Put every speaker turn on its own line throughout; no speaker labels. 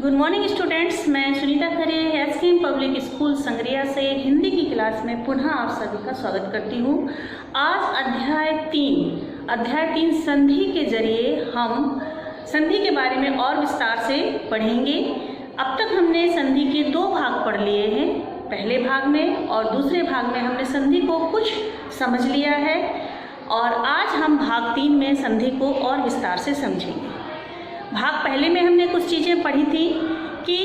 Good morning students, मैं सुनीता खरे SKM public school Sangaria से हिंदी की क्लास में पुनः आप सभी का स्वागत करती हूँ। आज अध्याय 3 संधि के जरिए हम संधि के बारे में और विस्तार से पढ़ेंगे। अब तक हमने संधि के 2 भाग पढ़ लिए हैं, पहले भाग में और दूसरे भाग में हमने संधि को कुछ समझ लिया है और आज हम भाग 3 में संधि को और विस्तार से समझेंगे। भाग पहले में हमने कुछ चीज़ें पढ़ी थी कि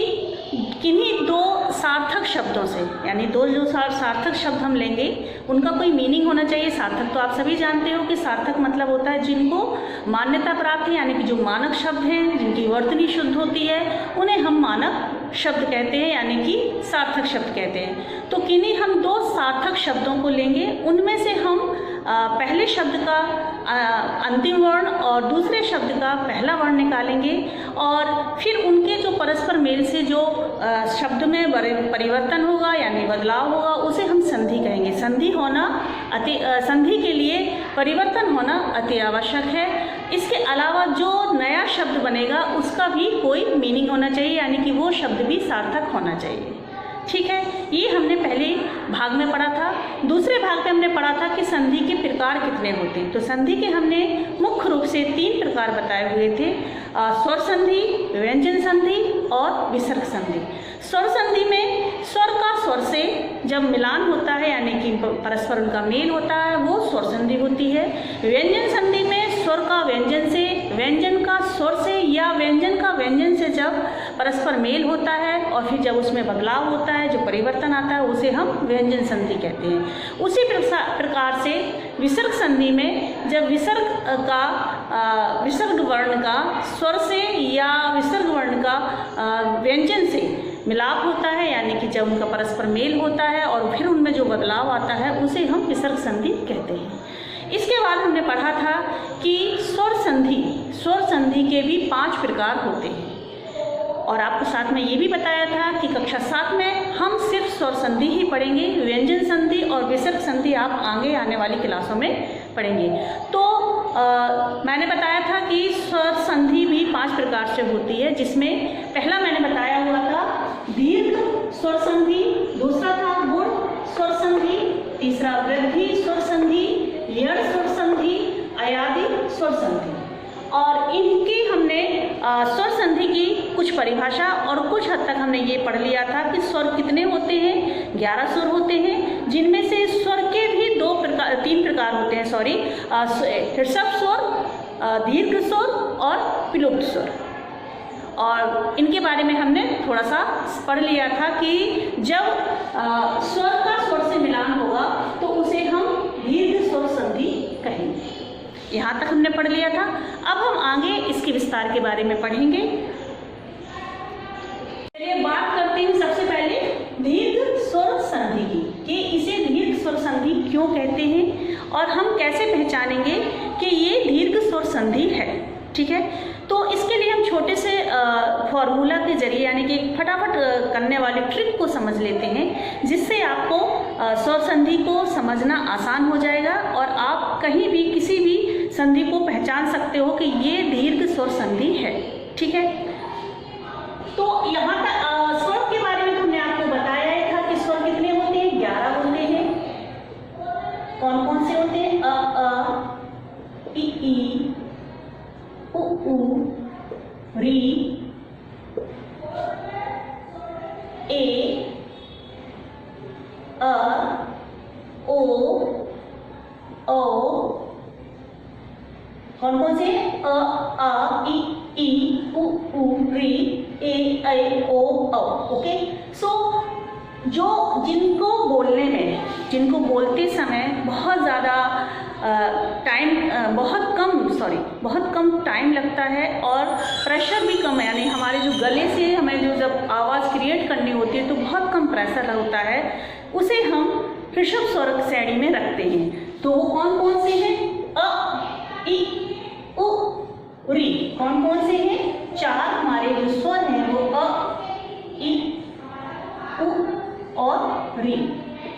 किन्हीं 2 सार्थक शब्दों से, यानी 2 जो सार्थक शब्द हम लेंगे उनका कोई मीनिंग होना चाहिए। सार्थक तो आप सभी जानते हो कि सार्थक मतलब होता है जिनको मान्यता प्राप्त है, यानी कि जो मानक शब्द हैं, जिनकी वर्तनी शुद्ध होती है, उन्हें हम मानक शब्द कहते हैं, यानी कि सार्थक शब्द कहते हैं। तो किन्हीं हम 2 सार्थक शब्दों को लेंगे, उनमें से हम पहले शब्द का अंतिम वर्ण और दूसरे शब्द का पहला वर्ण निकालेंगे और फिर उनके जो परस्पर मेल से जो शब्द में परिवर्तन होगा यानी बदलाव होगा उसे हम संधि कहेंगे। संधि के लिए परिवर्तन होना अति आवश्यक है। इसके अलावा जो नया शब्द बनेगा उसका भी कोई मीनिंग होना चाहिए, यानी कि वो शब्द भी सार्थक होना चाहिए। ठीक है, ये हमने पहले भाग में पढ़ा था। दूसरे भाग में हमने पढ़ा था कि संधि के प्रकार कितने होते हैं। तो संधि के हमने मुख्य रूप से 3 प्रकार बताए हुए थे, स्वर संधि, व्यंजन संधि और विसर्ग संधि। स्वर संधि में स्वर का स्वर से जब मिलान होता है, यानी कि परस्पर उनका मेल होता है, वो स्वर संधि होती है। व्यंजन संधि में स्वर का व्यंजन से, व्यंजन का स्वर से या व्यंजन का व्यंजन से जब परस्पर मेल होता है और फिर जब उसमें बदलाव होता है, जो परिवर्तन आता है, उसे हम व्यंजन संधि कहते हैं। उसी प्रकार से विसर्ग संधि में जब विसर्ग वर्ण का स्वर से या विसर्ग वर्ण का व्यंजन से मिलाप होता है, यानी कि जब उनका परस्पर मेल होता है और फिर उनमें जो बदलाव आता है उसे हम विसर्ग संधि कहते हैं। इसके बाद हमने पढ़ा था कि स्वर संधि के भी 5 प्रकार होते हैं और आपको साथ में ये भी बताया था कि कक्षा 7 में हम सिर्फ स्वर संधि ही पढ़ेंगे, व्यंजन संधि और विसर्ग संधि आप आगे आने वाली क्लासों में पढ़ेंगे। तो मैंने बताया था कि स्वर संधि भी 5 प्रकार से होती है, जिसमें पहला मैंने बताया हुआ था दीर्घ स्वर संधि, दूसरा था गुण स्वर संधि, तीसरा वृद्धि स्वर संधि, यड़ स्वर संधि, अयादि स्वर संधि। और इनकी हमने स्वर संधि की कुछ परिभाषा और कुछ हद तक हमने ये पढ़ लिया था कि स्वर कितने होते हैं। 11 स्वर होते हैं, जिनमें से स्वर के भी 3 प्रकार होते हैं। ऋषभ स्वर, दीर्घ स्वर और विलुप्त स्वर। और इनके बारे में हमने थोड़ा सा पढ़ लिया था कि जब स्वर का स्वर से मिलान होगा तो उसे हम दीर्घ स्वर संधि कहेंगे। यहाँ तक हमने पढ़ लिया था। अब हम आगे इसके विस्तार के बारे में पढ़ेंगे। चलिए बात करते हैं सबसे पहले दीर्घ स्वर संधि की, कि इसे दीर्घ स्वर संधि क्यों कहते हैं और हम कैसे पहचानेंगे कि ये दीर्घ स्वर संधि है। ठीक है, तो इसके लिए हम छोटे से फॉर्मूला के जरिए, यानी कि फटाफट करने वाले ट्रिक को समझ लेते हैं, जिससे आपको स्वर संधि को समझना आसान हो जाएगा और आप कहीं भी किसी भी संधि को पहचान सकते हो कि ये दीर्घ स्वर संधि है। ठीक है, तो यहाँ तक स्वर के बारे में हमने आपको बताया ही था कि स्वर कितने होते हैं, 11 होते हैं। कौन कौन से होते हैं? अ, ई, उ, री, ए, अ, ओ, कौन कौन से? अ, आ, ई, उ, री, ए, ऐ, ओ, औ। ओके, सो जिनको बोलते समय बहुत ज़्यादा बहुत कम टाइम लगता है और प्रेशर भी कम है, यानी हमारे जो गले से हमें जो जब आवाज़ क्रिएट करनी होती है तो बहुत कम प्रेशर होता है, उसे हम ऋषभ स्वर श्रेणी में रखते हैं। तो वो कौन कौन से हैं? अ, ई, उ, री। कौन कौन से हैं? 4 हमारे जो स्वर हैं वो अ, ई, उ और री।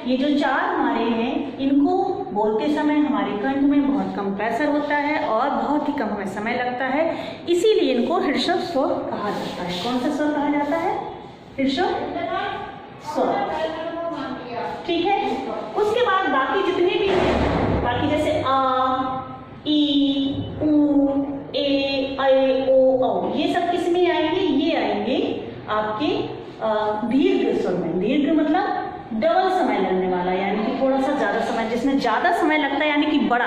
ये जो 4 हमारे हैं, इनको बोलते समय हमारे कंठ में बहुत कम प्रेशर होता है और बहुत ही कम हमें समय लगता है, इसीलिए इनको ऋषभ स्वर कहा जाता है। कौन सा स्वर कहा ऋषभ स्वर, ठीक है। उसके बाद बाकी जितने भी हैं, बाकी जैसे आ, ई, ऊ, ए, ऐ, ओ, औ, ये सब किस में आएंगे? ये आएंगे आपके दीर्घ स्वर में। दीर्घ मतलब डबल समय लगने वाला, यानी कि थोड़ा सा ज्यादा समय, जिसमें ज्यादा समय लगता है यानी कि बड़ा।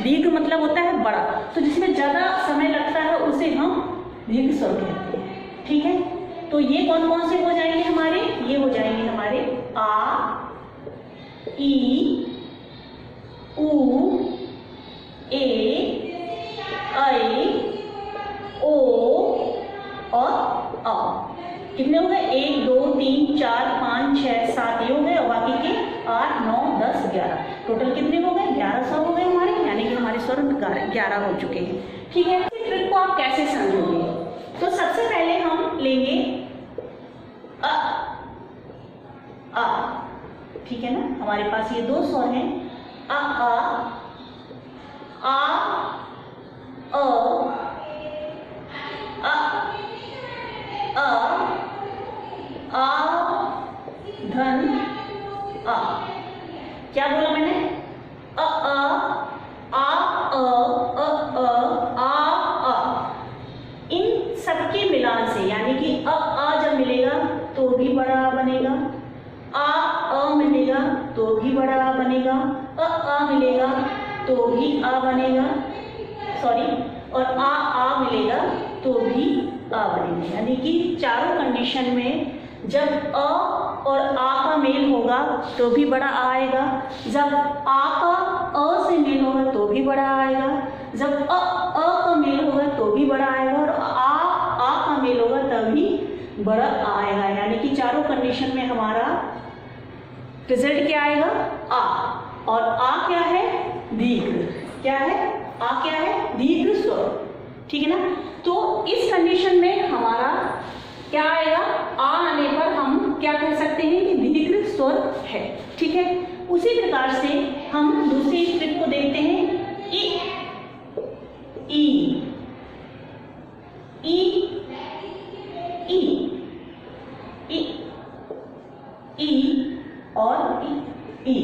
दीर्घ मतलब होता है बड़ा, तो जिसमें ज्यादा समय लगता है उसे हम दीर्घ स्वर कहते हैं, ठीक है। तो ये कौन कौन से हो जाएंगे हमारे? ये हो जाएंगे हमारे आ, ई, ऊ, ए, ऐ, ओ और औ। कितने हो गए? 1 2 3 4 5 6 7 ये हो गए, और बाकी के 8 9 10 11, टोटल कितने हो गए? 11 स्वर हो गए हमारे, यानी कि हमारे स्वर 11 हो चुके हैं, ठीक है। इस ट्रिक को आप कैसे समझोगे? तो सबसे पहले हम लेंगे आ, ठीक है ना। हमारे पास ये 2 स्वर हैं, आ, आ, धन आ। क्या बोला मैंने? अ इन सबके मिलान से, यानी कि अ जब मिलेगा तो भी बड़ा बनेगा, अ मिलेगा तो भी बड़ा बनेगा, अ मिलेगा तो भी आ बनेगा, सॉरी, और आ मिलेगा तो भी आ बनेगा। यानी कि चारों कंडीशन में जब अ और आ का मेल होगा तो भी बड़ा आ आएगा, जब आ का अ से मेल होगा तो भी बड़ा आएगा, जब अ का मेल होगा तो भी बड़ा आएगा, और आ का मेल होगा तभी बड़ा आएगा। यानी कि चारों कंडीशन में हमारा रिजल्ट क्या आएगा? आ। और आ क्या है? दीर्घ। क्या है? आ क्या है? दीर्घ स्वर, ठीक है ना। तो इस कंडीशन में हमारा क्या आएगा? आ आने पर हम क्या कह सकते हैं कि दीर्घ स्वर है, ठीक है। उसी प्रकार से हम दूसरी ट्रिक को देखते हैं, ई, ई, ई, ई, ई, ई और ई,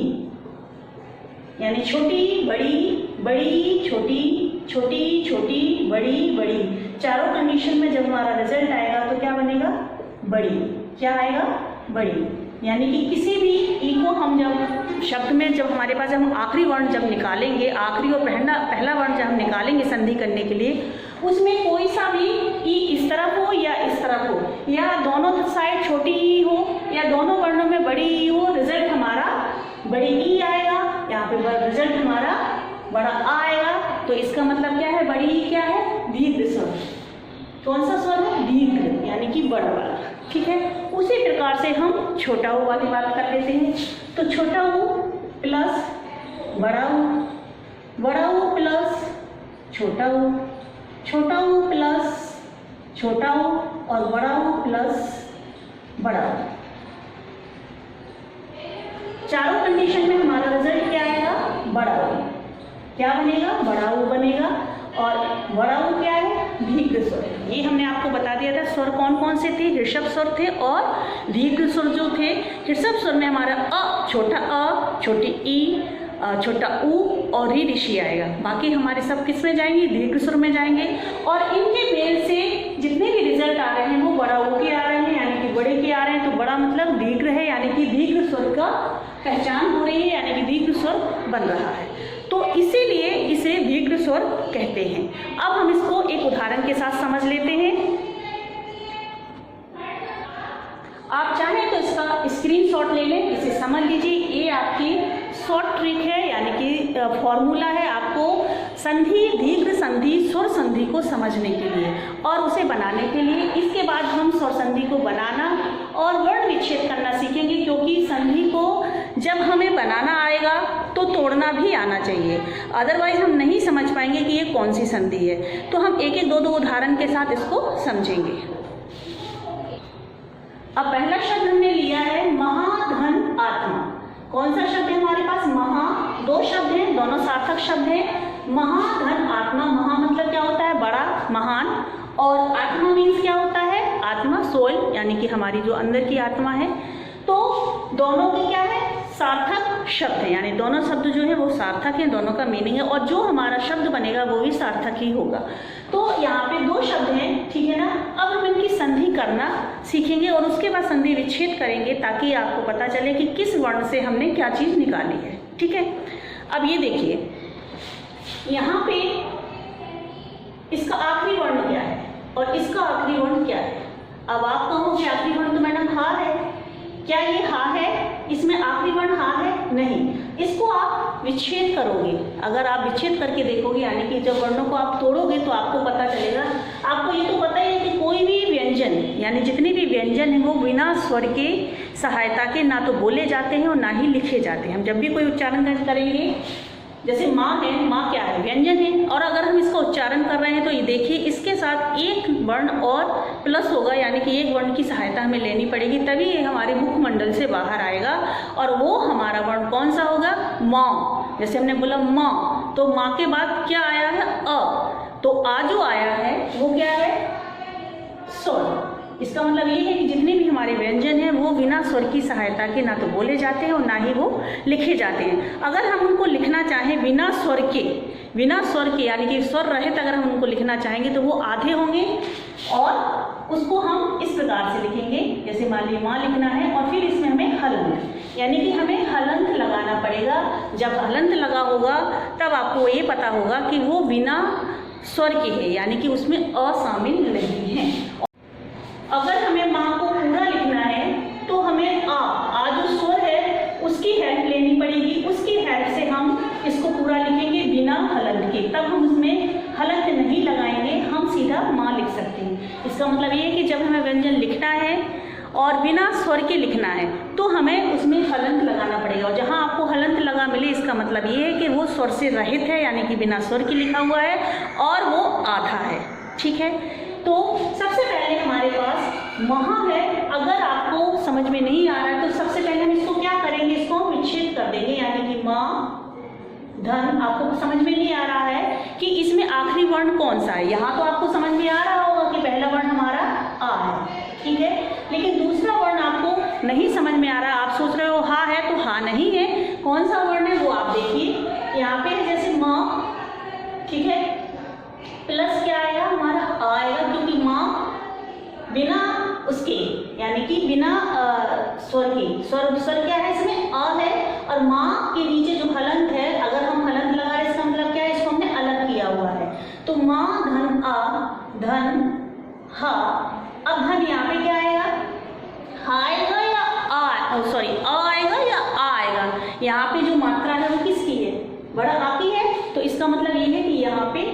यानी छोटी बड़ी, बड़ी छोटी, छोटी छोटी, बड़ी बड़ी। चारों कंडीशन में जब हमारा रिजल्ट आएगा तो क्या बनेगा? बड़ी। क्या आएगा? बड़ी। यानी कि किसी भी ई को हम जब शब्द में, जब हमारे पास हम आखिरी वर्ण जब निकालेंगे, आखिरी और पहला वर्ण जब हम निकालेंगे संधि करने के लिए, उसमें कोई सा भी ई इस तरफ हो या इस तरफ हो, या दोनों साइड छोटी ई हो या दोनों वर्णों में बड़ी ई हो, रिजल्ट हमारा बड़ी ई आएगा। यहाँ पे रिजल्ट हमारा बड़ा आ आएगा। तो इसका मतलब क्या है? बड़ी ई क्या है? दीर्घ स्वर। कौन सा स्वर है? दीर्घ, यानी कि बड़ा वाला, ठीक है। उसी प्रकार से हम छोटा ऊ वाली बात कर लेते हैं। तो छोटा ऊ प्लस बड़ा ऊ, बड़ा ऊ प्लस छोटा ऊ, छोटा ऊ प्लस छोटा ऊ, और बड़ा ऊ प्लस बड़ा ऊ। चारों कंडीशन में हमारा रिजल्ट क्या आएगा? बड़ा ऊ। क्या बनेगा? बड़ा ऊ बनेगा। और बड़ा ऊ क्या है? दीर्घ स्वर। ये हमने आपको बता दिया था स्वर कौन कौन से थे। ऋषभ स्वर थे और दीर्घ स्वर जो थे। ऋषभ स्वर में हमारा अ, छोटा अ, छोटी ई, छोटा ऊ और री ऋषि आएगा। बाकी हमारे सब किस में जाएंगे? दीर्घ स्वर में जाएंगे। और इनके मेल से जितने भी रिजल्ट आ रहे हैं वो बड़ा ऊ के आ रहे हैं, यानी कि बड़े के आ रहे हैं। तो बड़ा मतलब दीर्घ है, यानी कि दीर्घ स्वर का पहचान हो रही है, यानी कि दीर्घ स्वर बन रहा है। तो इसीलिए इसे दीर्घ स्वर कहते हैं। अब हम इसको एक उदाहरण के साथ समझ लेते हैं। आप चाहें तो इसका स्क्रीनशॉट ले लें, इसे समझ लीजिए। ये आपकी शॉर्ट ट्रिक है, यानी कि फॉर्मूला है आपको संधि, दीर्घ संधि, स्वर संधि को समझने के लिए और उसे बनाने के लिए। इसके बाद हम स्वर संधि को बनाना और वर्ण विच्छेद करना सीखेंगे, क्योंकि संधि को जब हमें बनाना आएगा तो तोड़ना भी आना चाहिए, अदरवाइज हम नहीं समझ पाएंगे कि ये कौन सी संधि है। तो हम एक एक दो दो उदाहरण के साथ इसको समझेंगे। अब पहला शब्द हमने लिया है महाधन आत्मा। कौन सा शब्द है हमारे पास? महा। दो शब्द हैं, दोनों सार्थक शब्द हैं। महाधन आत्मा। महा मतलब क्या होता है? बड़ा, महान। और आत्मा मीन्स क्या होता है? आत्मा, सोल, यानी कि हमारी जो अंदर की आत्मा है। तो दोनों के क्या है, सार्थक शब्द है, यानी दोनों शब्द जो है वो सार्थक है, दोनों का मीनिंग है, और जो हमारा शब्द बनेगा वो भी सार्थक ही होगा। तो यहाँ पे दो शब्द हैं, ठीक है ना। अब हम इनकी संधि करना सीखेंगे और उसके बाद संधि विच्छेद करेंगे, ताकि आपको पता चले कि किस वर्ण से हमने क्या चीज़ निकाली है, ठीक है। अब ये देखिए, यहाँ पे इसका आखिरी वर्ण क्या है और इसका आखिरी वर्ण क्या है। अब आप कहोगे आखिरी वर्ण तो मैडम हा है, क्या ये हा है, इसमें आखिरी वर्ण हा है? नहीं, इसको आप विच्छेद करोगे। अगर आप विच्छेद करके देखोगे, यानी कि जब वर्णों को आप तोड़ोगे तो आपको पता चलेगा। आपको ये तो पता ही है कि कोई भी व्यंजन, यानी जितने भी व्यंजन हैं वो बिना स्वर के सहायता के ना तो बोले जाते हैं और ना ही लिखे जाते हैं। हम जब भी कोई उच्चारण करेंगे, जैसे माँ है, माँ क्या है, व्यंजन है, और अगर हम इसका उच्चारण कर रहे हैं तो ये देखिए इसके साथ एक वर्ण और प्लस होगा, यानी कि एक वर्ण की सहायता हमें लेनी पड़ेगी, तभी ये हमारे मुखमंडल से बाहर आएगा। और वो हमारा वर्ण कौन सा होगा, माँ। जैसे हमने बोला माँ, तो माँ के बाद क्या आया है, अ, तो आ जो आया है वो क्या है, स्वर। इसका मतलब ये है कि जितने भी हमारे व्यंजन हैं वो बिना स्वर की सहायता के ना तो बोले जाते हैं और ना ही वो लिखे जाते हैं। अगर हम उनको लिखना चाहें बिना स्वर के, यानी कि स्वर रहित अगर हम उनको लिखना चाहेंगे तो वो आधे होंगे, और उसको हम इस प्रकार से लिखेंगे। जैसे मान लीजिए माँ लिखना है और फिर इसमें हमें हलंत, यानी कि हमें हलंत लगाना पड़ेगा। जब हलंत लगा होगा तब आपको ये पता होगा कि वो बिना स्वर के है, यानी कि उसमें अ शामिल नहीं है। अगर हमें माँ को पूरा लिखना है तो हमें आ जो स्वर है उसकी हेल्प लेनी पड़ेगी। उसकी हेल्प से हम इसको पूरा लिखेंगे बिना हलंत के, तब हम उसमें हलंत नहीं लगाएंगे, हम सीधा माँ लिख सकते हैं। इसका मतलब ये है कि जब हमें व्यंजन लिखना है और बिना स्वर के लिखना है तो हमें उसमें हलंत लगाना पड़ेगा, और जहाँ आपको हलंत लगा मिले इसका मतलब ये है कि वो स्वर से रहित है, यानी कि बिना स्वर के लिखा हुआ है और वो आधा है, ठीक है। तो सबसे पहले हमारे पास महा है। अगर आपको समझ में नहीं आ रहा है तो सबसे पहले हम इसको क्या करेंगे, इसको हम विच्छेद कर देंगे, यानी कि माँ धन। आपको समझ में नहीं आ रहा है कि इसमें आखिरी वर्ण कौन सा है। यहाँ तो आपको समझ में आ रहा होगा कि पहला वर्ण हमारा आ है, ठीक है, लेकिन दूसरा वर्ण आपको नहीं समझ में आ रहा। आप सोच रहे हो हा है, तो हा नहीं है। कौन सा वर्ण है वो आप देखिए। यहाँ पे जैसे माँ, ठीक है, प्लस क्या आएगा, हमारा आएगा, क्योंकि माँ बिना उसके, यानी कि बिना स्वर के, स्वर क्या है इसमें, अ है, और माँ के नीचे जो हलंत है, अगर हम हलंत लगा रहे इसका मतलब क्या है, इसको हमने अलग किया हुआ है। तो माँ धन आ, धन हा। अब धन यहाँ पे क्या आएगा, हा आएगा या आ, सॉरी अ आएगा या आ आएगा। यहाँ पे जो मात्रा है वो किसकी है, बड़ा आ की है, तो इसका मतलब ये है कि यहाँ पे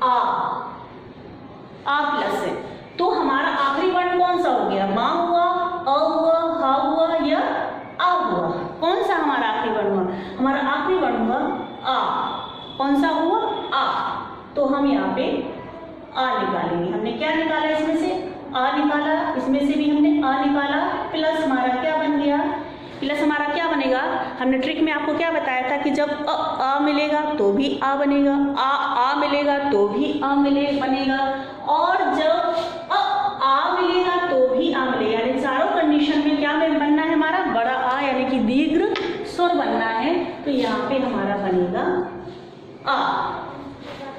आ प्लस है। तो हमारा आखिरी वर्ण कौन सा हो गया, माँ हुआ, अ हुआ, हा हुआ या आ हुआ। कौन सा हमारा आखिरी वर्ण हुआ, हमारा आखिरी वर्ण हुआ आ। कौन सा हुआ, आ। तो हम यहाँ पे आ निकालेंगे। हमने क्या निकाला, इसमें से आ निकाला, इसमें से भी हमने आ निकाला, प्लस हमारा क्या बन गया, प्लस हमारा क्या बनेगा। हमने ट्रिक में आपको क्या बताया था कि जब आ मिलेगा तो भी आ बनेगा, आ मिलेगा तो भी आ बनेगा, और जब आ मिलेगा तो भी आ मिलेगा। यानी चारों कंडीशन में क्या बनना है, हमारा बड़ा आ, यानी कि दीर्घ स्वर बनना है। तो यहाँ पे हमारा बनेगा आ,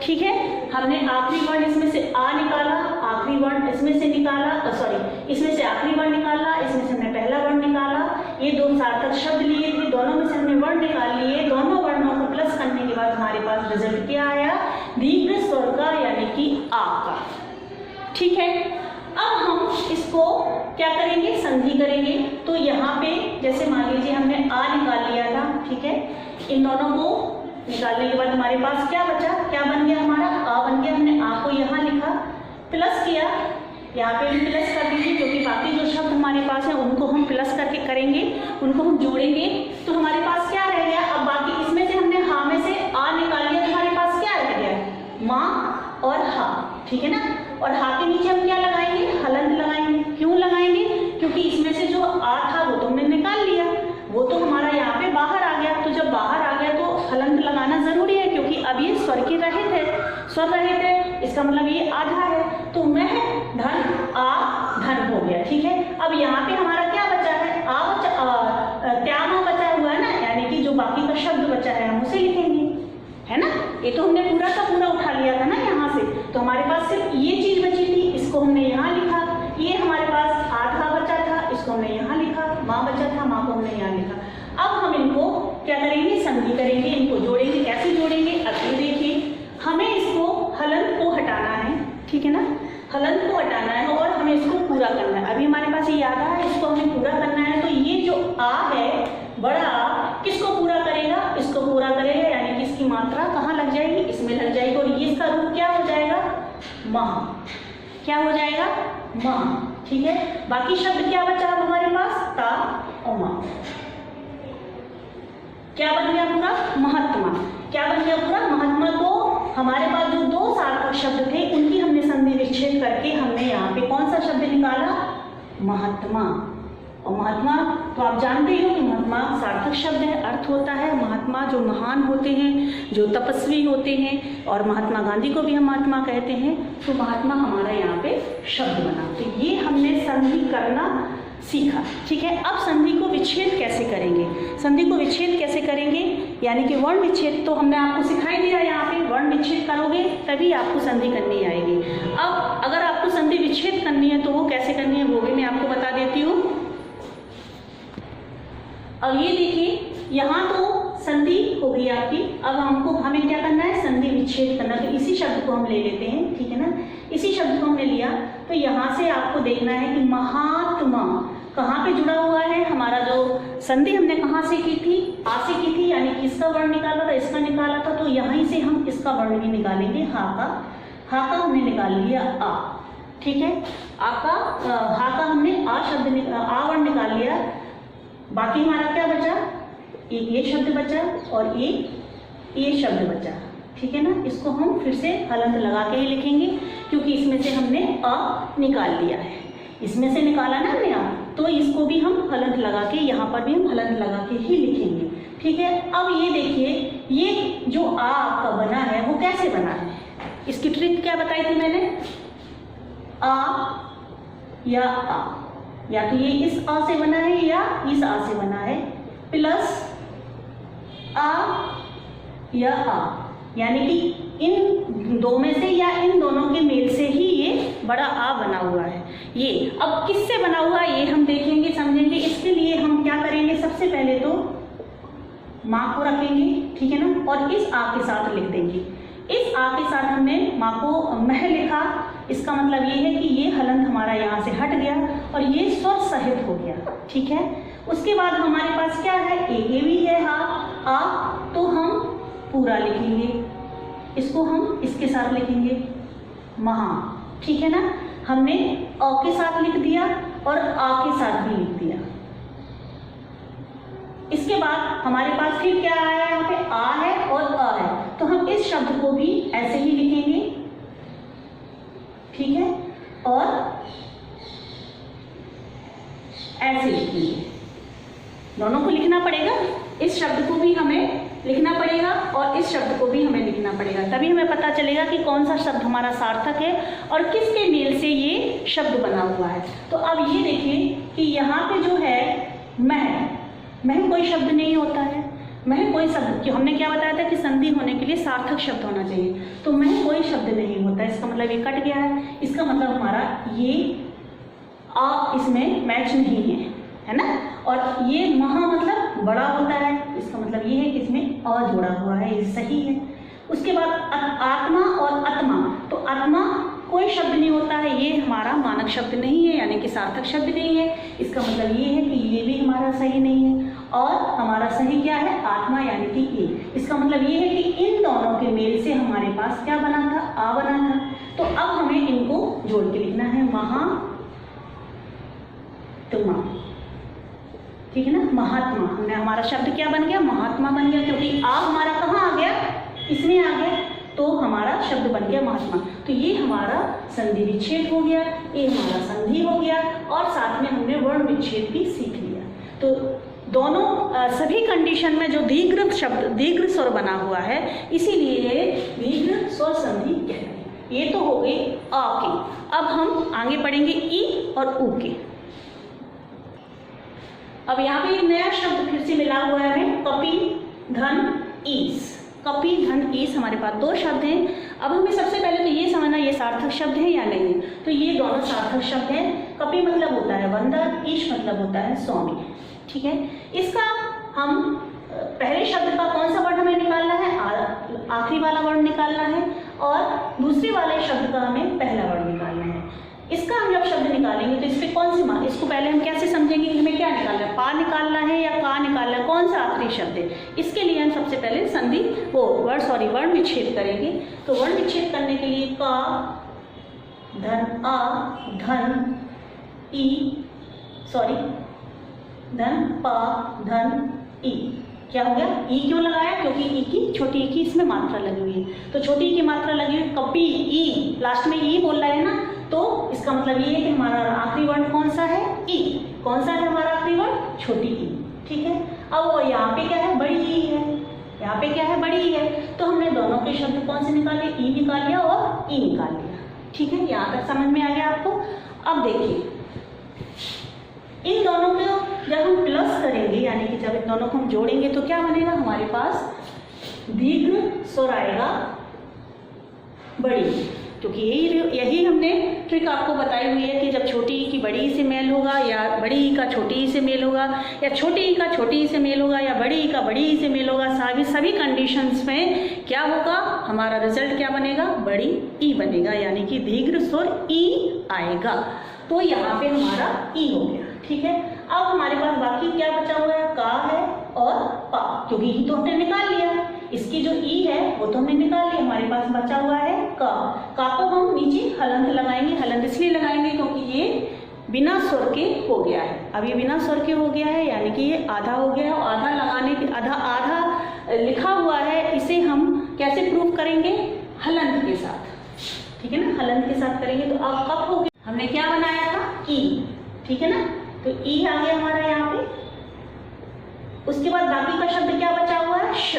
ठीक है। हमने आखिरी वर्ण इसमें से आ निकाला, आखिरी वर्ण इसमें से निकाला, सॉरी इसमें से आखिरी वर्ण निकाला, इसमें से हमने पहला वर्ण निकाला। ये दो सार्थक शब्द लिए थे, दोनों में से हमने वर्ण निकाल लिए। दोनों वर्णों को प्लस करने के बाद हमारे पास रिजल्ट क्या आया, दीर्घ स्वर का, यानी कि आ का, ठीक है। अब हम इसको क्या करेंगे, संधि करेंगे। तो यहाँ पे जैसे मान लीजिए हमने आ निकाल लिया था, ठीक है, इन दोनों को निकालने के बाद हमारे पास क्या बचा, क्या बन गया, हमारा आ बन गया। हमने आ को यहाँ लिखा, प्लस किया, यहाँ पे भी प्लस कर दीजिए, क्योंकि बाकी जो शब्द हमारे पास है उनको हम प्लस करके करेंगे, उनको हम जोड़ेंगे। तो हमारे पास क्या रह गया, अब बाकी इसमें से हमने हा में से आ निकाल लिया, तो हमारे पास क्या रह गया, माँ और हा, ठीक है ना। और हा के नीचे हम क्या लगाएंगे, हलंत लगाएंगे। क्यों लगाएंगे, क्योंकि इसमें से जो आ था वो तो हमने निकाल लिया, वो तो हमारा यहाँ पे बाहर आ गया। तो जब बाहर आ गया तो हलंत लगाना जरूरी है, क्योंकि अब ये स्वर के रहित है, स्वर रहित है, इसका मतलब ये आधा है। तो मैं धन आ धन हो गया। ठीक है, अब यहाँ पे हमारा क्या बचा है, त्यामा बचा हुआ है ना, यानी कि जो बाकी का शब्द बचा है हम उसे लिखेंगे, है ना। ये तो हमने पूरा का पूरा उठा लिया था ना यहाँ से, तो हमारे पास सिर्फ ये चीज बची थी, इसको हमने यहाँ लिखा। ये हमारे पास आधा बचा था, इसको हमने यहाँ लिखा। माँ बचा था, माँ को हमने यहाँ लिखा। अब हम इनको क्या करेंगे, संधि करेंगे, इनको जोड़ेंगे। कैसे जोड़ेंगे, अब ये देखिए, हमें इसको हलंत को हटाना है, ठीक है ना, हलंत को हटाना है और हमें इसको पूरा करना है। अभी हमारे पास ये आधा है, इसको हमें पूरा करना है। तो ये जो आ है, बड़ा आ, किसको पूरा करेगा, इसको पूरा करेगा, यानी कि इसकी मात्रा कहाँ लग जाएगी, इसमें लग जाएगी। और ये इसका रूप क्या हो जाएगा, माह। क्या हो जाएगा, माह। ठीक है, बाकी शब्द क्या बचा हमारे पास, ता और माँ। क्या बन गया पूरा, महात्मा। क्या बन गया पूरा, महात्मा। तो हमारे पास जो दो सार्थक शब्द थे उनकी हमने संधि विच्छेद करके हमने यहाँ पे कौन सा शब्द निकाला, महात्मा। और महात्मा तो आप जानते ही हो कि महात्मा सार्थक शब्द है, अर्थ होता है महात्मा जो महान होते हैं, जो तपस्वी होते हैं। और महात्मा गांधी को भी हम महात्मा कहते हैं। तो महात्मा हमारा यहाँ पे शब्द बना। तो ये हमने संधि करना सीखा। ठीक है, अब संधि को विच्छेद कैसे करेंगे, संधि को विच्छेद कैसे करेंगे, यानी कि वर्ण विच्छेद तो हमने आपको सिखाई दिया। यहाँ पे वर्ण विच्छेद करोगे तभी आपको संधि करनी आएगी। अब अगर आपको संधि विच्छेद करनी है तो वो कैसे करनी है वो भी मैं आपको बता देती हूँ। अब ये देखिए, यहाँ तो संधि हो गई आपकी। अब हमें क्या करना है, संधि विच्छेद करना। तो इसी शब्द को हम ले लेते हैं, ठीक है ना। इसी शब्द को हमने लिया तो यहाँ से आपको देखना है कि महात्मा कहाँ पे जुड़ा हुआ है। हमारा जो संधि हमने कहाँ से की थी, आ से की थी, यानी कि इसका वर्ण निकाला था, इसका निकाला था। तो यहीं से हम इसका वर्ण भी निकालेंगे, हा का हमने निकाल लिया आ। ठीक है, हा का हमने आ वर्ण निकाल लिया। बाकी हमारा क्या बचा, एक ये शब्द बचा और ये शब्द बचा। ठीक है ना, इसको हम फिर से हलंत लगा के ही लिखेंगे क्योंकि इसमें से हमने अ निकाल लिया है। इसमें से निकाला ना हमने आ, तो इसको भी हम हलंत लगा के, यहाँ पर भी हम हलंत लगा के ही लिखेंगे। ठीक है, अब ये देखिए, ये जो आ आपका बना है वो कैसे बना है, इसकी ट्रिक क्या बताई थी मैंने, आ या तो ये इस आ से बना है या इस आ से बना है, प्लस आ या आ, यानी कि इन दो में से या इन दोनों के मेल से ही ये बड़ा आ बना हुआ है। ये अब किससे बना हुआ है ये हम देखेंगे, समझेंगे। इसके लिए हम क्या करेंगे, सबसे पहले तो माँ को रखेंगे, ठीक है ना, और इस आ के साथ लिख देंगे। इस आ के साथ हमने माँ को मह लिखा, इसका मतलब ये है कि ये हलंत हमारा यहाँ से हट गया और ये स्वर सहित हो गया। ठीक है, उसके बाद हमारे पास क्या है, ए भी है आ, तो हम पूरा लिखेंगे, इसको हम इसके साथ लिखेंगे महा। ठीक है ना, हमने अ के साथ लिख दिया और आ के साथ भी लिख दिया। इसके बाद हमारे पास फिर क्या आया, यहाँ पे आ है और अ है, तो हम इस शब्द को भी ऐसे ही लिखेंगे। ठीक है, और ऐसे लिखेंगे, दोनों को लिखना पड़ेगा। इस शब्द को भी हमें लिखना पड़ेगा और इस शब्द को भी हमें लिखना पड़ेगा, तभी हमें पता चलेगा कि कौन सा शब्द हमारा सार्थक है और किसके मेल से ये शब्द बना हुआ है। तो अब ये देखिए कि यहाँ पे जो है मह कोई शब्द नहीं होता है, मह कोई शब्द, कि हमने क्या बताया था कि संधि होने के लिए सार्थक शब्द होना चाहिए, तो मह कोई शब्द नहीं होता है। इसका मतलब ये कट गया है, इसका मतलब हमारा ये आ इसमें मैच नहीं है ना। और ये महा मतलब बड़ा होता है, इसका मतलब ये है कि इसमें अ जोड़ा हुआ है, ये सही है। उसके बाद आत्मा और आत्मा, तो आत्मा कोई शब्द नहीं होता है, ये हमारा मानक शब्द नहीं है, यानी कि सार्थक शब्द नहीं है। इसका मतलब ये है कि ये भी हमारा सही नहीं है। और हमारा सही क्या है, आत्मा, यानी कि ये। इसका मतलब ये है कि इन दोनों के मेल से हमारे पास क्या बना था, आ बना था। तो अब हमें इनको जोड़ के लिखना है, महात्मा। ठीक है ना, महात्मा, हमने हमारा शब्द क्या बन गया, महात्मा बन गया, क्योंकि आ हमारा कहाँ आ गया, इसमें आ गया, तो हमारा शब्द बन गया महात्मा। तो ये हमारा संधि विच्छेद हो गया, ये हमारा संधि हो गया, और साथ में हमने वर्ण विच्छेद भी सीख लिया। तो दोनों सभी कंडीशन में जो दीर्घ शब्द, दीर्घ स्वर बना हुआ है, इसीलिए ये दीर्घ स्वर संधि कहते हैं। ये तो हो गई आ की। अब हम आगे पढ़ेंगे ई और ऊ के। अब यहाँ पे एक नया शब्द फिर से मिला हुआ है हमें, कपी धन ईस। कपी धन ईस हमारे पास दो शब्द हैं। अब हमें सबसे पहले तो ये समझना ये सार्थक शब्द है या नहीं है। तो ये दोनों सार्थक शब्द हैं। कपी मतलब होता है बंदर, ईश मतलब होता है स्वामी। ठीक है, इसका हम पहले शब्द का कौन सा वर्ड हमें निकालना है, आखिरी वाला वर्ड निकालना है, और दूसरे वाले शब्द का हमें पहला वर्ड निकालना है। इसका हम जब शब्द निकालेंगे तो इस पर कौन सी मान, इसको पहले हम कैसे समझेंगे कि हमें क्या निकालना है, पा निकालना है या का निकालना है, कौन सा आखिरी शब्द है। इसके लिए हम सबसे पहले संधि वर्ण विच्छेद करेंगे। तो वर्ण विच्छेद करने के लिए का धन आ धन ई धन पा धन ई। क्या हो गया, ई क्यों लगाया, क्योंकि ई की छोटी ई की इसमें मात्रा लगी हुई है। तो छोटी ई की मात्रा लगी हुई, कपी ई, लास्ट में ई बोल रहा है ना, तो इसका मतलब ये है कि हमारा आखिरी वर्ण कौन सा है, ई। कौन सा है हमारा आखिरी वर्ण, छोटी ई। ठीक है, अब यहाँ पे क्या है, बड़ी ई है, यहाँ पे क्या है, बड़ी ई है। तो हमने दोनों के शब्द कौन से निकाले, ई निकाल लिया और ई निकाल लिया। ठीक है, यहाँ तक समझ में आ गया आपको। अब देखिए इन दोनों को जब हम प्लस करेंगे, यानी कि जब इन दोनों को हम जोड़ेंगे तो क्या बनेगा, हमारे पास दीर्घ स्वर आएगा बड़ी, क्योंकि यही हमने ट्रिक आपको बताई हुई है कि जब छोटी ई की बड़ी ई से मेल होगा, या बड़ी ई का छोटी ई से मेल होगा, या छोटी ई का छोटी ई से मेल होगा, या बड़ी ई का बड़ी ई से मेल होगा, सभी कंडीशंस में क्या होगा, हमारा रिजल्ट क्या बनेगा, बड़ी ई बनेगा, यानी कि दीर्घ स्वर ई आएगा। तो यहाँ पे हमारा ई हो गया। ठीक है, अब हमारे पास बाकी क्या बचा हुआ है, का है और पा, क्योंकि ई तो हमने निकाल लिया, इसकी जो ई है वो तो हमने निकाल लिया, हमारे पास बचा हुआ है का। का को हम नीचे हलंत लगाएंगे, हलंत इसलिए लगाएंगे क्योंकि ये बिना स्वर के हो गया है। अब ये बिना स्वर के हो गया है, यानी कि ये आधा हो गया है, और आधा लगाने के आधा लिखा हुआ है, इसे हम कैसे प्रूफ करेंगे, हलंत के साथ। ठीक है ना, हलंत के साथ करेंगे। तो अब कब हो गया, हमने क्या बनाया था, ई। ठीक है ना, तो ई आ गया हमारा यहाँ पे। उसके बाद बाकी का शब्द क्या बचा हुआ है, श।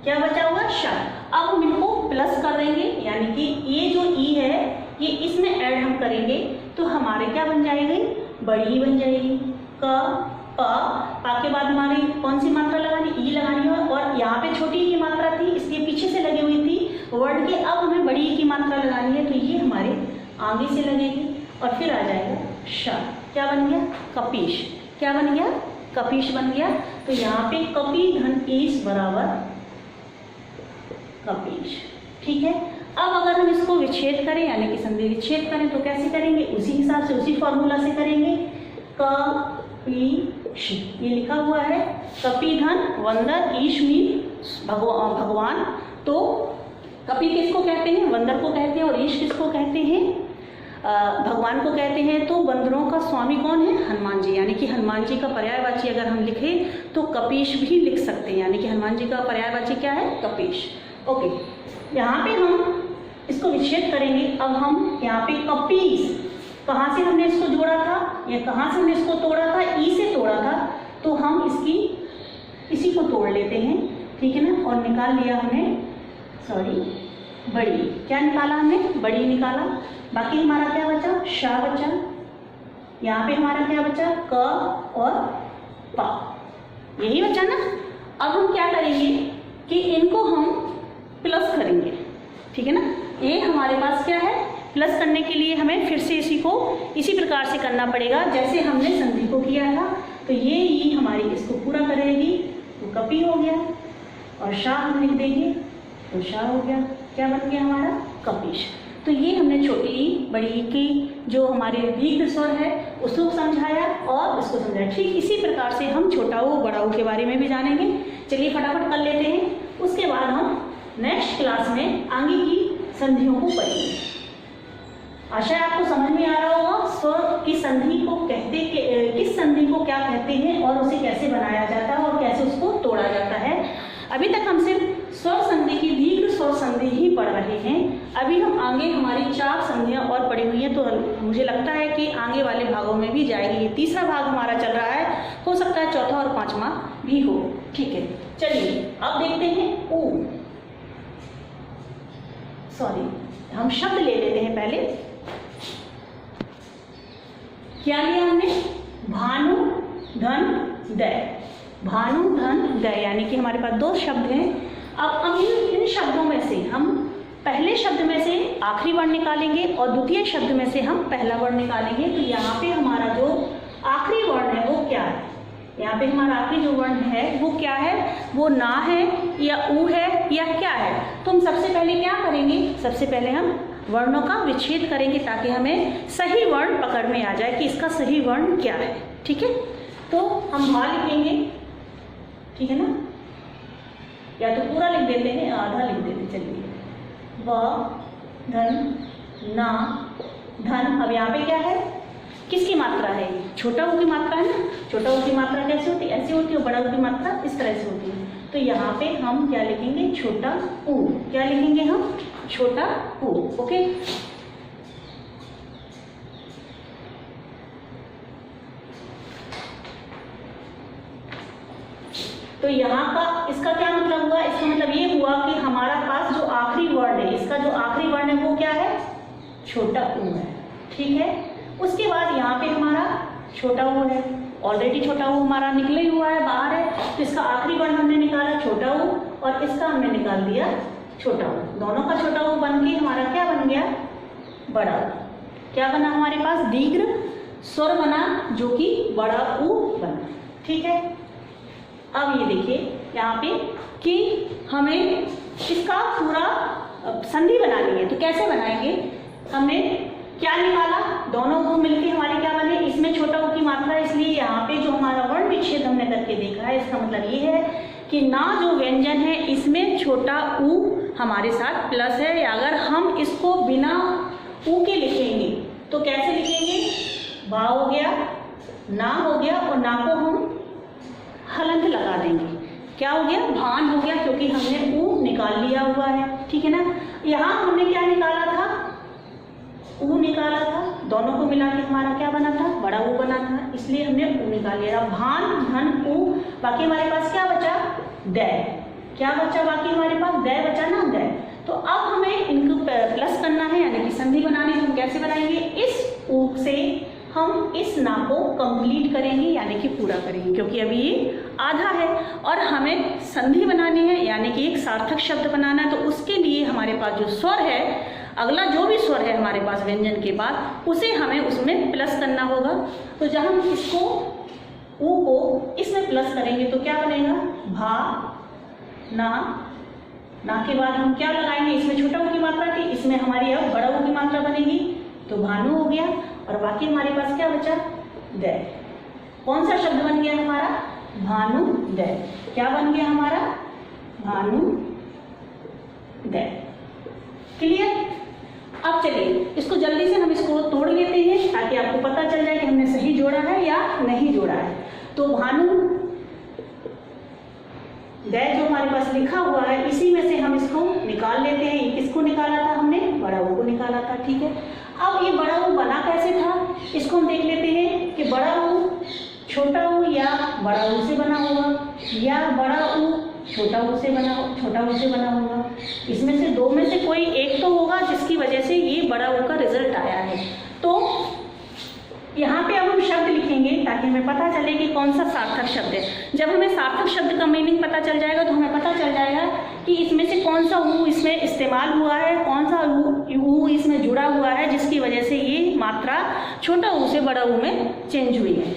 क्या बचा हुआ है, श। अब हम इनको प्लस कर देंगे, यानी कि ये जो ई है ये इसमें ऐड हम करेंगे, तो हमारे क्या बन जाएगी, बड़ी ई बन जाएगी। क पा के बाद हमारी कौन सी मात्रा लगानी, ई लगानी है, और यहाँ पे छोटी ई की मात्रा थी इसलिए पीछे से लगी हुई थी वर्ड के। अब हमें बड़ी ई की मात्रा लगानी है, तो ये हमारे आगे से लगेगी, और फिर आ जाएगा श। क्या बन गया, कपीश। क्या बन गया, कपीश बन गया। तो यहाँ पे कपी धन ईश बराबर कपीश। ठीक है, अब अगर हम इसको विच्छेद करें, यानी कि संधि विच्छेद करें, तो कैसे करेंगे, उसी हिसाब से, उसी फॉर्मूला से करेंगे। कपीश, ये लिखा हुआ है, कपी धन वंदर, ईश मीन भगवान। तो कपी किसको कहते हैं, वंदर को कहते हैं, और ईश किसको कहते हैं, भगवान को कहते हैं। तो बंदरों का स्वामी कौन है, हनुमान जी, यानी कि हनुमान जी का पर्यायवाची अगर हम लिखें तो कपीश भी लिख सकते हैं, यानी कि हनुमान जी का पर्यायवाची क्या है, कपीश। ओके, यहाँ पे हम इसको विच्छेद करेंगे। अब हम यहाँ पे कपीस, कहाँ से हमने इसको जोड़ा था, या कहाँ से हमने इसको तोड़ा था, ई से तोड़ा था, तो हम इसी को तोड़ लेते हैं। ठीक है ना, और निकाल लिया हमने, बड़ी। क्या निकाला हमने, बड़ी निकाला। बाकी हमारा क्या बचा, शा बचा। यहाँ पे हमारा क्या बचा, क और पा, यही बचा ना। अब हम क्या करेंगे कि इनको हम प्लस करेंगे। ठीक है ना, ये हमारे पास क्या है, प्लस करने के लिए हमें फिर से इसी प्रकार से करना पड़ेगा जैसे हमने संधि को किया था। तो ये ई हमारी इसको पूरा करेगी, तो कपी हो गया, और शाह हम लिख देंगे तो शाह हो गया। क्या बन गया हमारा, कपीश। तो ये हमने छोटी ई बड़ी ई की जो हमारे दीर्घ स्वर है उसको समझाया और उसको समझाया। ठीक इसी प्रकार से हम छोटा ओ बड़ा ओ के बारे में भी जानेंगे। चलिए फटाफट कर लेते हैं, उसके बाद हम नेक्स्ट क्लास में आगे की संधियों को पढ़ेंगे। आशा है आपको समझ में आ रहा होगा स्वर की संधि को किस संधि को क्या कहते हैं और उसे कैसे बनाया जाता है और कैसे उसको तोड़ा जाता है। अभी तक हम सिर्फ स्वर संधि की दीर्घ स्वर संधि ही पढ़ रहे हैं। अभी हम आगे हमारी 4 संधियां और पढ़ी हुई हैं, तो मुझे लगता है कि आगे वाले भागों में भी जाएगी। ये तीसरा भाग हमारा चल रहा है, हो सकता है चौथा और 5वां भी हो। ठीक है, चलिए अब देखते हैं हम शब्द ले लेते हैं पहले। क्या लिया हमने? भानु धन दय। भानु धन दय यानी कि हमारे पास दो शब्द हैं। अब इन शब्दों में से हम पहले शब्द में से आखिरी वर्ण निकालेंगे और द्वितीय शब्द में से हम पहला वर्ण निकालेंगे। तो यहाँ पे हमारा जो आखिरी वर्ण है वो क्या है? यहाँ पे हमारा आखिरी जो वर्ण है वो क्या है? वो ना है या ऊ है या क्या है? तो हम सबसे पहले क्या करेंगे? सबसे पहले हम वर्णों का विच्छेद करेंगे ताकि हमें सही वर्ण पकड़ में आ जाए कि इसका सही वर्ण क्या है। ठीक है, तो हम भा लिखेंगे, ठीक है ना, या तो पूरा लिख देते हैं, आधा लिख देते। चलिए, व धन ना धन। अब यहाँ पे क्या है? किसकी मात्रा है? छोटा ऊ की मात्रा है ना। छोटा ऊ की मात्रा कैसे होती है? ऐसी होती है। बड़ा ऊ की मात्रा इस तरह से होती है। तो यहाँ पे हम क्या लिखेंगे? छोटा ऊ। क्या लिखेंगे हम? छोटा ऊ। ओके, तो यहाँ का इसका क्या मतलब हुआ? इसका मतलब ये हुआ कि हमारा पास जो आखिरी वर्ण है, इसका जो आखिरी वर्ण है वो क्या है? छोटा ऊ है। ठीक है, उसके बाद यहाँ पे हमारा छोटा ऊ है। ऑलरेडी छोटा ऊ हमारा निकले ही हुआ है, बाहर है। तो इसका आखिरी वर्ण हमने निकाला छोटा ऊ और इसका हमने निकाल दिया छोटा ऊ। दोनों का छोटा ऊ बन के हमारा क्या बन गया? बड़ा ऊ। क्या बना हमारे पास? दीर्घ स्वर बना जो कि बड़ा ऊ बना। ठीक है, अब ये देखिए यहाँ पे कि हमें इसका पूरा संधि बनानी है। तो कैसे बनाएंगे? हमने क्या निकाला? दोनों ऊ मिलके हमारे क्या बने? इसमें छोटा ऊ की मात्रा, इसलिए यहाँ पे जो हमारा वर्ण विच्छेद हमने करके देखा है, इसका मतलब ये है कि ना जो व्यंजन है इसमें छोटा ऊ हमारे साथ प्लस है। या अगर हम इसको बिना ऊ के लिखेंगे तो कैसे लिखेंगे? बा हो गया, ना हो गया और ना को हम हलंत लगा देंगे। क्या हो गया? भान हो गया, क्योंकि हमने ऊ निकाल लिया हुआ है। ठीक है ना, यहाँ हमने क्या निकाला था? ऊ निकाला था। दोनों को मिला के हमारा क्या बना था? बड़ा ऊ बना था, इसलिए हमने ऊ निकाल लिया। भान धन ऊ। बाकी हमारे पास क्या बचा? दय। क्या बचा? बाकी हमारे पास दय बचा ना, दय। तो अब हमें इनको प्लस करना है, यानी कि संधि बनानी है। हम कैसे बनाएंगे? इस ऊ से हम इस ना को कंप्लीट करेंगे, यानी कि पूरा करेंगे, क्योंकि अभी ये आधा है और हमें संधि बनानी है, यानी कि एक सार्थक शब्द बनाना है। तो उसके लिए हमारे पास जो स्वर है, अगला जो भी स्वर है हमारे पास व्यंजन के बाद, उसे हमें उसमें प्लस करना होगा। तो जब हम इसको ऊ को इसमें प्लस करेंगे तो क्या बनेगा? भा ना। ना के बाद हम क्या लगाएंगे? इसमें छोटा ऊ की मात्रा थी, इसमें हमारी अब बड़ा ऊ की मात्रा बनेगी, तो भानु हो गया। और बाकी हमारे पास क्या बचा? दय। कौन सा शब्द बन गया हमारा? भानु दय। क्या बन गया हमारा? भानु दय। क्लियर? अब चलिए इसको जल्दी से हम इसको तोड़ लेते हैं ताकि आपको पता चल जाए कि हमने सही जोड़ा है या नहीं जोड़ा है। तो भानु दय जो हमारे पास लिखा हुआ है, इसी में से हम इसको निकाल लेते हैं। किसको निकाला था हमने? बड़ा ऊ को निकाला था। ठीक है, अब ये बड़ा ऊ बना कैसे था, इसको हम देख लेते हैं कि बड़ा ऊ छोटा ऊ या बड़ा ऊ से बना होगा, या बड़ा ऊ छोटा ऊ से बना होगा। इसमें से दो में से कोई एक तो होगा जिसकी वजह से ये बड़ा ऊ का रिजल्ट आया है। तो यहाँ पे अब हम शब्द लिखेंगे ताकि हमें पता चले कि कौन सा सार्थक शब्द है। जब हमें सार्थक शब्द का मीनिंग पता चल जाएगा तो हमें पता चल जाएगा कि इसमें से कौन सा ऊ इसमें इस्तेमाल हुआ है, कौन सा ऊ इसमें जुड़ा हुआ है, जिसकी वजह से ये मात्रा छोटा ऊ से बड़ा ऊ में चेंज हुई है।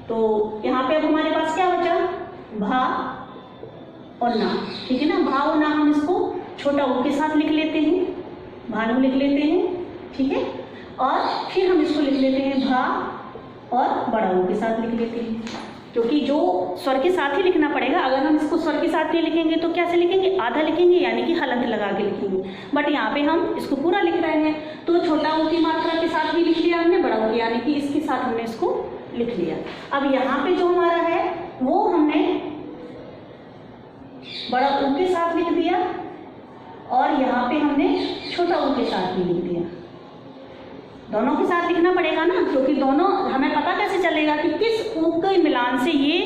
तो यहाँ पे अब हमारे पास क्या बचा? भा और ना। ठीक है ना, भा और ना हम इसको छोटा ऊ के साथ लिख लेते हैं, भानु लिख लेते हैं। ठीक है, और फिर हम इसको लिख लेते हैं भा और बड़ा ऊ के साथ लिख लेते हैं, क्योंकि जो स्वर के साथ ही लिखना पड़ेगा। अगर हम इसको स्वर के साथ नहीं लिखेंगे तो कैसे लिखेंगे? आधा लिखेंगे, यानी कि हलंत लगा के लिखेंगे। बट यहाँ पे हम इसको पूरा लिख रहे हैं, तो छोटा ऊ की मात्रा के साथ भी लिख लिया हमने, बड़ा ऊ यानी कि इसके साथ हमने इसको लिख लिया। अब यहाँ पे जो हमारा है वो हमने बड़ा ऊ के साथ लिख दिया और यहाँ पे हमने छोटा ऊ के साथ भी लिख दिया। दोनों के साथ लिखना पड़ेगा ना, क्योंकि दोनों हमें पता कैसे चलेगा कि किस ऊ ऊ के मिलान से ये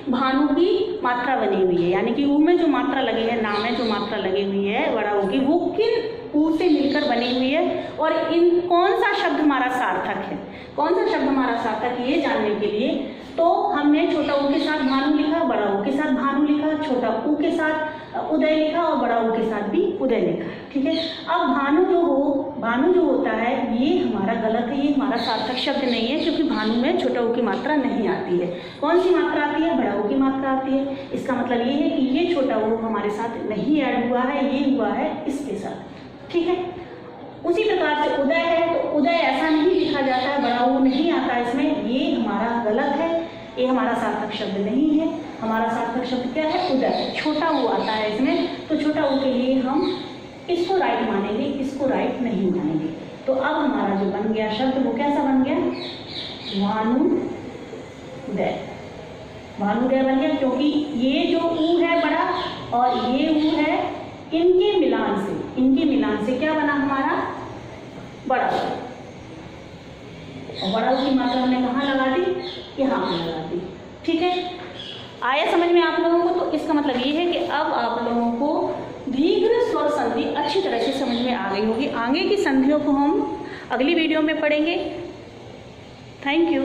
भानु की मात्रा बनी हुई है, यानी कि ऊ में जो मात्रा लगी है, ना में जो मात्रा लगी हुई है बड़ा ऊ की, वो किन ऊ से मिलकर बनी हुई है और इन कौन सा शब्द हमारा सार्थक है, कौन सा शब्द हमारा सार्थक है, ये जानने के लिए तो हमने छोटा ऊ के साथ भानु लिखा, बड़ा ऊ के साथ भानु लिखा, छोटा ऊ के साथ उदय लिखा और बड़ा ऊ के साथ भी उदय लिखा। ठीक है, अब भानु जो होता है ये हमारा गलत है, ये हमारा सार्थक शब्द नहीं है, क्योंकि भानु में छोटा ऊ की मात्रा नहीं आती है। कौन सी मात्रा आती है? बड़ा ऊ की मात्रा आती है। इसका मतलब ये है कि ये छोटा ऊ हमारे साथ नहीं ऐड हुआ है, ये हुआ है इसके साथ। ठीक है, उसी प्रकार से उदय है, तो उदय ऐसा नहीं लिखा जाता है, बड़ा ऊ नहीं आता इसमें, ये हमारा गलत है, ये हमारा सार्थक शब्द नहीं है। हमारा सार्थक शब्द क्या है? उदय। छोटा ऊ आता है इसमें, तो छोटा ऊ के लिए हम इसको राइट मानेंगे, इसको राइट नहीं मानेंगे। तो अब हमारा जो बन गया शब्द वो कैसा बन गया? भानुदय। भानुदय बन गया, क्योंकि ये जो ऊ है बड़ा और ये ऊ है, इनके मिलान से क्या बना हमारा? बड़ा ऊ। और बड़ा ऊ की मात्रा हमने कहाँ लगा दी? यहाँ पे लगा दी। ठीक है, आया समझ में आप लोगों को? तो इसका मतलब ये है कि अब आप लोगों को दीर्घ स्वर संधि अच्छी तरह से समझ में आ गई होगी। आगे की संधियों को हम अगली वीडियो में पढ़ेंगे। Thank you.